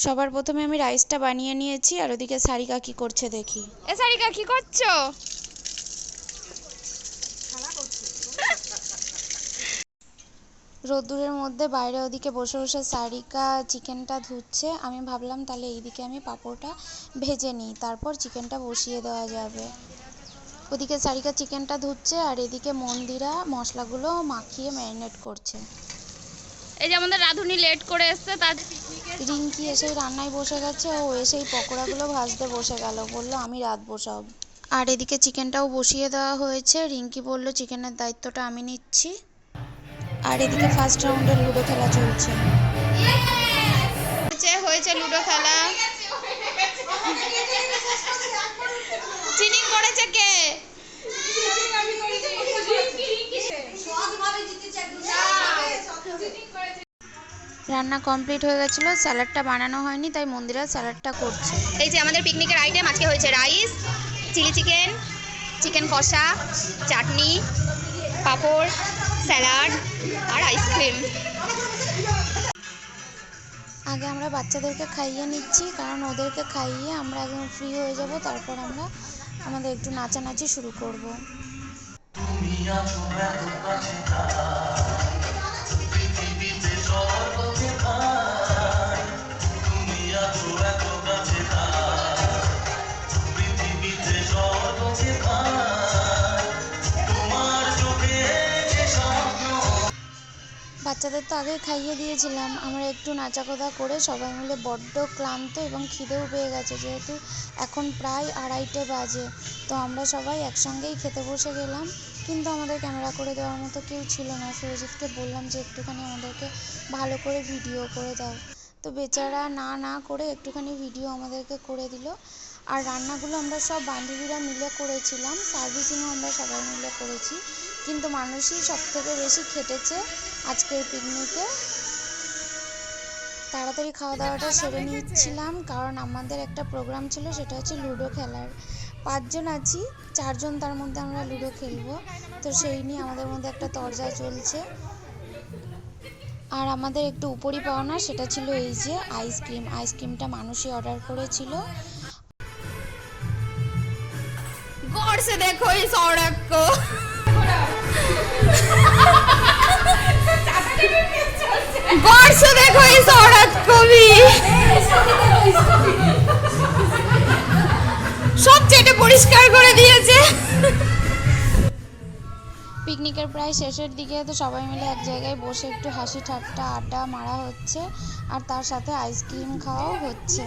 সবার প্রথমে আমি রাইসটা বানিয়ে নিয়েছি আর ওদিকে সারিকা কি করছে দেখি। এ সারিকা কি করছো? রোদ্দুরের মধ্যে বাইরে ওদিকে বসে বসে সারিকা চিকেনটা ধুচ্ছে। আমি ভাবলাম তাহলে এইদিকে আমি পাঁপড়টা ভেজে নিই, তারপর চিকেনটা বসিয়ে দেওয়া যাবে। ওদিকে সারিকা চিকেনটা ধুচ্ছে আর এদিকে মন্দিরা মশলাগুলো মাখিয়ে ম্যারিনেট করছে। এই যে আমাদের রাধুনি লেট করে এসছে, তার রিঙ্কি এসেই রান্নায় বসে গেছে, ও এসেই পকোড়াগুলো ভাজতে বসে গেল, বলল আমি রাঁধবো সব। আর এদিকে চিকেনটাও বসিয়ে দেওয়া হয়েছে। রিঙ্কি বলল চিকেনের দায়িত্বটা আমি নিচ্ছি। আর এদিকে ফার্স্ট রাউন্ডের লুডো খেলা চলছে। হয়েছে লুডো খেলা। চিটিং করেছে কে? রান্না কমপ্লিট হয়ে গেছিলো, স্যালাডটা বানানো হয়নি তাই মন্দিরা স্যালাডটা করছে। এই যে আমাদের পিকনিকের আইটেম আজকে হয়েছে রাইস, চিলি চিকেন, চিকেন কষা, চাটনি, পাঁপড়, স্যালাড আর আইসক্রিম। আগে আমরা বাচ্চাদেরকে খাইয়ে নিচ্ছি, কারণ ওদেরকে খাইয়ে আমরা একদম ফ্রি হয়ে যাব, তারপর আমরা আমাদের একটু নাচানাচি শুরু করব। বাচ্চাদের তো আগে খাইয়ে দিয়েছিলাম, আমরা একটু নাচাকোদা করে সবাই মিলে বড্ড ক্লান্ত এবং খিদেও পেয়ে গেছে, যেহেতু এখন প্রায় 2:30 বাজে। তো আমরা সবাই একসঙ্গেই খেতে বসে গেলাম, কিন্তু আমাদের ক্যামেরা করে দেওয়ার মতো কেউ ছিল না। সুরজিৎকে বললাম যে একটুখানি আমাদেরকে ভালো করে ভিডিও করে দাও, তো বেচারা না করে একটুখানি ভিডিও আমাদেরকে করে দিল। আর রান্নাগুলো আমরা সব বান্ধবীরা মিলে করেছিলাম, সার্ভিসিংও আমরা সবাই মিলে করেছি, কিন্তু মানুষই সবথেকে বেশি খেটেছে আজকের পিকনিকে। তাড়াতাড়ি খাওয়া দাওয়াটা সেরে নিচ্ছিলাম, কারণ আমাদের একটা প্রোগ্রাম ছিল, সেটা হচ্ছে লুডো খেলার। 5 জন আছি, 4 জন তার মধ্যে আমরা লুডো খেলবো, তো সেই নিয়ে আমাদের মধ্যে একটা তরজা চলছে। আর আমাদের একটু উপরই পাওনা, সেটা ছিল এই যে আইসক্রিমটা মানুষই অর্ডার করেছিল। गौर से देखो इस औरत को। गौर से देखो इस औरत को भी। সব চেটে পরিষ্কার করে দিয়েছে। পিকনিকের প্রায় শেষের দিকে, তো সবাই মিলে এক জায়গায় বসে একটু হাসি ঠাট্টা আড্ডা মারা হচ্ছে, আর তার সাথে আইসক্রিম খাওয়াও হচ্ছে।